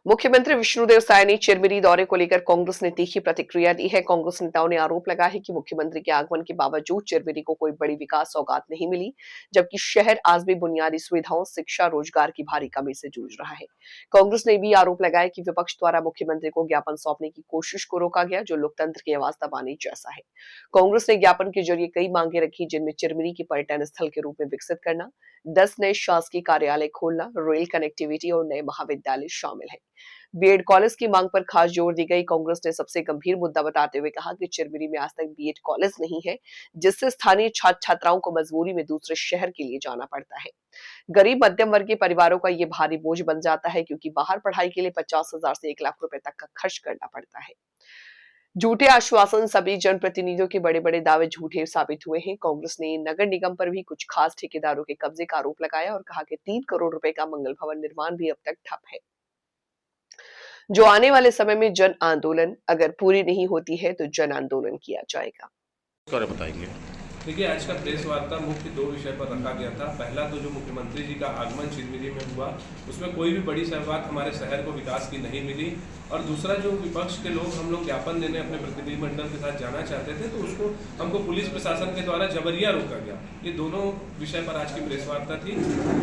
मुख्यमंत्री विष्णुदेव साय ने चिरमिरी दौरे को लेकर कांग्रेस ने तीखी प्रतिक्रिया दी है। कांग्रेस नेताओं ने आरोप लगाया है कि मुख्यमंत्री के आगमन के बावजूद चिरमिरी को कोई बड़ी विकास सौगात नहीं मिली, जबकि शहर आज भी बुनियादी सुविधाओं, शिक्षा, रोजगार की भारी कमी से जूझ रहा है। कांग्रेस ने भी आरोप लगाया कि विपक्ष द्वारा मुख्यमंत्री को ज्ञापन सौंपने की कोशिश को रोका गया, जो लोकतंत्र की आवाज दबाने जैसा है। कांग्रेस ने ज्ञापन के जरिए कई मांगे रखी, जिनमें चिरमिरी की पर्यटन स्थल के रूप में विकसित करना, 10 नए शासकीय कार्यालय खोलना, रेल कनेक्टिविटी और नए महाविद्यालय शामिल है। बीएड कॉलेज की मांग पर खास जोर दी गई। कांग्रेस ने सबसे गंभीर मुद्दा बताते हुए कहा कि चिरमिरी में आज तक बीएड कॉलेज नहीं है, जिससे स्थानीय छात्र छात्राओं को मजबूरी में दूसरे शहर के लिए जाना पड़ता है। गरीब मध्यम वर्गीय परिवारों का ये भारी बोझ बन जाता है, क्योंकि बाहर पढ़ाई के लिए 50,000 से 1 लाख रुपए तक का खर्च करना पड़ता है। झूठे आश्वासन, सभी जनप्रतिनिधियों के बड़े बड़े दावे झूठे साबित हुए हैं। कांग्रेस ने नगर निगम पर भी कुछ खास ठेकेदारों के कब्जे का आरोप लगाया और कहा कि 3 करोड़ रुपए का मंगल भवन निर्माण भी अब तक ठप है, जो आने वाले समय में जन आंदोलन अगर पूरी नहीं होती है तो जन आंदोलन किया जाएगा। बताएंगे। देखिए, आज का प्रेस वार्ता मुख्य 2 विषय पर रखा गया था। पहला तो जो मुख्यमंत्री जी का आगमन चिरमिरी में हुआ, उसमें कोई भी बड़ी सौगात हमारे शहर को विकास की नहीं मिली, और दूसरा जो विपक्ष के लोग हम लोग ज्ञापन देने अपने प्रतिनिधिमंडल के साथ जाना चाहते थे, तो उसको हमको पुलिस प्रशासन के द्वारा जबरिया रोका गया। ये दोनों विषय पर आज की प्रेस वार्ता थी।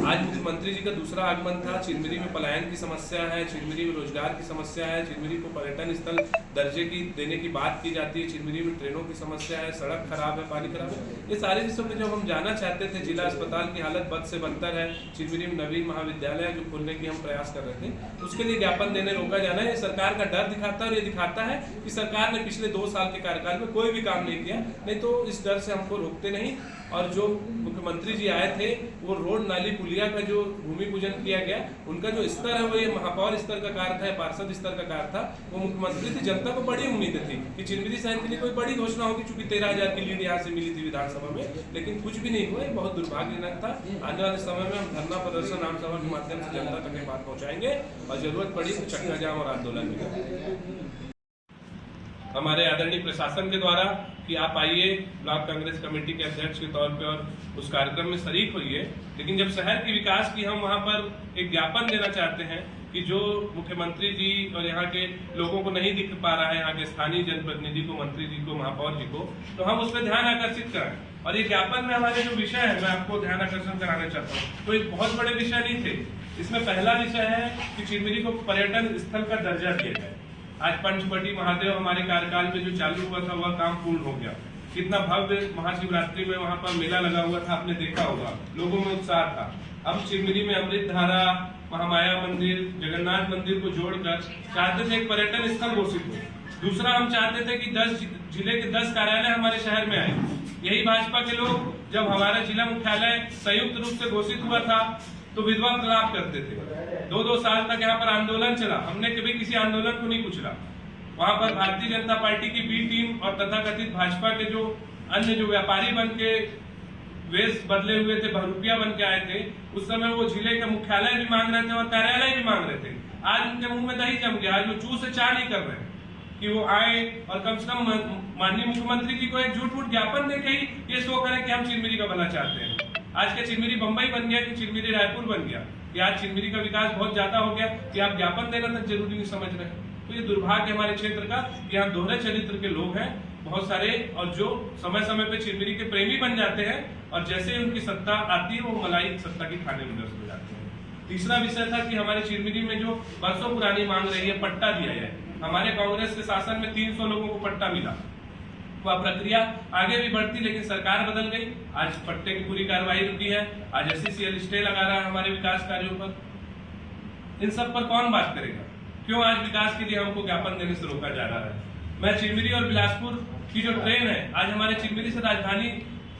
आज मुख्यमंत्री जी का दूसरा आगमन था। चिरमिरी में पलायन की समस्या है, चिरमिरी में रोजगार की समस्या है, चिरमिरी को पर्यटन स्थल दर्जे की देने की बात की जाती है, चिरमिरी में ट्रेनों की समस्या है, सड़क खराब है, पानी खराब है। ये सारे विषयों में जब हम जाना चाहते थे, जिला अस्पताल की हालत बद से बदतर है, चिरमिरी में नवीन महाविद्यालय जो खोलने की हम प्रयास कर रहे थे, उसके लिए ज्ञापन देने रोका जाना है। ये सरकार का डर दिखाता है, और ये दिखाता है कि सरकार ने पिछले 2 साल के कार्यकाल में कोई भी काम नहीं किया। नहीं तो इस डर से हमको रोकते नहीं। और जो मुख्यमंत्री जी आए थे, वो रोड नाली पुलिया का जो भूमि पूजन किया गया, उनका जो स्तर है वो ये महापौर स्तर का कार्य था, पार्षद स्तर का कार्य था। वो मुख्यमंत्री थी, जनता को बड़ी उम्मीदें थी कि चिरमिरी शहर के लिए कोई बड़ी घोषणा होगी, चूंकि 13,000 की लीड यहाँ से मिली थी विधानसभा में, लेकिन कुछ भी नहीं हुआ। बहुत दुर्भाग्यजनक था। आने वाले समय में हम धरना प्रदर्शन आम सभा के माध्यम से जनता तक बात पहुंचाएंगे, और जरूरत पड़ी तो चक्का जाम और आंदोलन भी करेंगे। हमारे आदरणीय प्रशासन के द्वारा कि आप आइए ब्लॉक कांग्रेस कमेटी के अध्यक्ष के तौर पे और उस कार्यक्रम में शरीक होइए, लेकिन जब शहर के विकास की हम वहां पर एक ज्ञापन देना चाहते हैं कि जो मुख्यमंत्री जी और यहाँ के लोगों को नहीं दिख पा रहा है, यहाँ के स्थानीय जनप्रतिनिधि को, मंत्री जी को, महापौर जी को, तो हम उस पर ध्यान आकर्षित करें। और ये ज्ञापन में हमारे जो विषय है, मैं आपको ध्यान आकर्षण कराना चाहता हूँ। तो एक बहुत बड़े विषय नहीं थे। इसमें पहला विषय है कि चिरमिरी को पर्यटन स्थल का दर्जा दिया जाए। आज पंचवटी महादेव हमारे कार्यकाल में जो चालू हुआ था, वह काम पूर्ण हो गया। कितना भव्य महाशिवरात्रि में वहां पर मेला लगा हुआ था, आपने देखा होगा, लोगों में उत्साह था। अब चिरमिरी में अमृत धारा, महामाया मंदिर, जगन्नाथ मंदिर को जोड़कर चाहते थे एक पर्यटन स्थल घोषित हो। दूसरा, हम चाहते थे कि 10 जिले के 10 कार्यालय हमारे शहर में आए। यही भाजपा के लोग, जब हमारा जिला मुख्यालय संयुक्त रूप से घोषित हुआ था, तो विधवा तलाक करते थे। 2-2 साल तक यहाँ पर आंदोलन चला। हमने कभी किसी आंदोलन को नहीं कुचला। वहां पर भारतीय जनता पार्टी की बी टीम और तथाकथित भाजपा के जो अन्य जो व्यापारी बन के वेश बदले हुए थे, बहरूपिया बन के आए थे, उस समय वो जिले का मुख्यालय भी मांग रहे थे और कार्यालय भी मांग रहे थे। आज उनके मुंह में दही जम गया। आज वो चू से चा नहीं कर रहे कि वो आए और कम से कम माननीय मुख्यमंत्री जी को एक झूठ ज्ञापन दे के ही ये शो करें कि हम चिरमिरी का भला चाहते हैं। आज के चिरमिरी बंबई बन गया कि चिरमिरी रायपुर बन गया, कि आज चिरमिरी का विकास बहुत ज्यादा हो गया कि आप ज्ञापन देना तक जरूरी नहीं समझ रहे। तो ये दुर्भाग्य हमारे क्षेत्र का कि यहाँ दोहरे चरित्र के लोग हैं बहुत सारे, और जो समय समय पे चिरमिरी के प्रेमी बन जाते हैं, और जैसे ही उनकी सत्ता आती है वो मलाई सत्ता की खाने में व्यस्त हो जाते हैं। तीसरा विषय था कि हमारे चिरमिरी में जो वर्षों पुरानी मांग रही है, पट्टा दिया जाए। हमारे कांग्रेस के शासन में 300 लोगों को पट्टा मिला। वह प्रक्रिया आगे भी बढ़ती, लेकिन सरकार बदल गई। आज पट्टे की पूरी कार्रवाई रुकी है। आज SCCL स्टे लगा रहा है हमारे विकास कार्यों पर। इन सब पर कौन बात करेगा? क्यों आज विकास के लिए हमको ज्ञापन देने से रोका जा रहा है? मैं चिरमिरी और बिलासपुर की जो ट्रेन है, आज हमारे चिरमिरी से राजधानी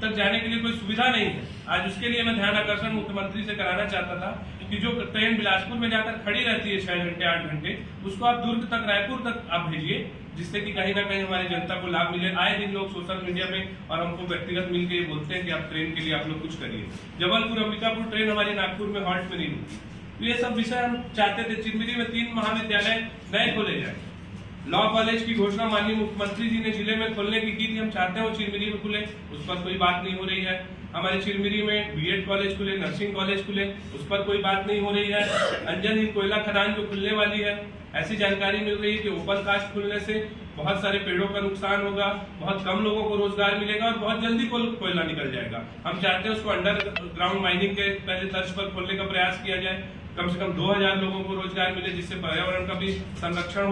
तक जाने के लिए कोई सुविधा नहीं है। आज उसके लिए मैं ध्यान आकर्षण मुख्यमंत्री से कराना चाहता था कि जो ट्रेन बिलासपुर में जाकर खड़ी रहती है 6 घंटे 8 घंटे, उसको आप दुर्ग तक, रायपुर तक आप भेजिए, जिससे कि कहीं ना कहीं हमारी जनता को लाभ मिले। आए दिन लोग सोशल मीडिया में और हमको व्यक्तिगत मिलकर ये बोलते हैं कि आप ट्रेन के लिए आप लोग कुछ करिए। जबलपुर अंबिकापुर ट्रेन हमारी नागपुर में हॉल्ट में नहीं होती। तो ये सब विषय हम चाहते थे। चिरमिरी में 3 महाविद्यालय नए खोले जाए। लॉ कॉलेज की घोषणा माननीय मुख्यमंत्री जी ने जिले में खोलने की थी, हम चाहते हैं वो चिरमिरी में खुले, उस पर कोई बात नहीं हो रही है। हमारे चिरमिरी में बीएड कॉलेज खुले, नर्सिंग कॉलेज खुले, उस पर कोई बात नहीं हो रही है। अंजन हिल कोयला खदान जो खुलने वाली है, ऐसी जानकारी मिल रही है कि ओपन कास्ट खुलने से बहुत सारे पेड़ों का नुकसान होगा, बहुत कम लोगों को रोजगार मिलेगा और बहुत जल्दी कोयला निकल जाएगा। हम चाहते हैं उसको अंडरग्राउंड माइनिंग के पहले तर्ज पर खोलने का प्रयास किया जाए, कम से कम 2000 लोगों को रोजगार मिले, जिससे पर्यावरण का भी संरक्षण हो।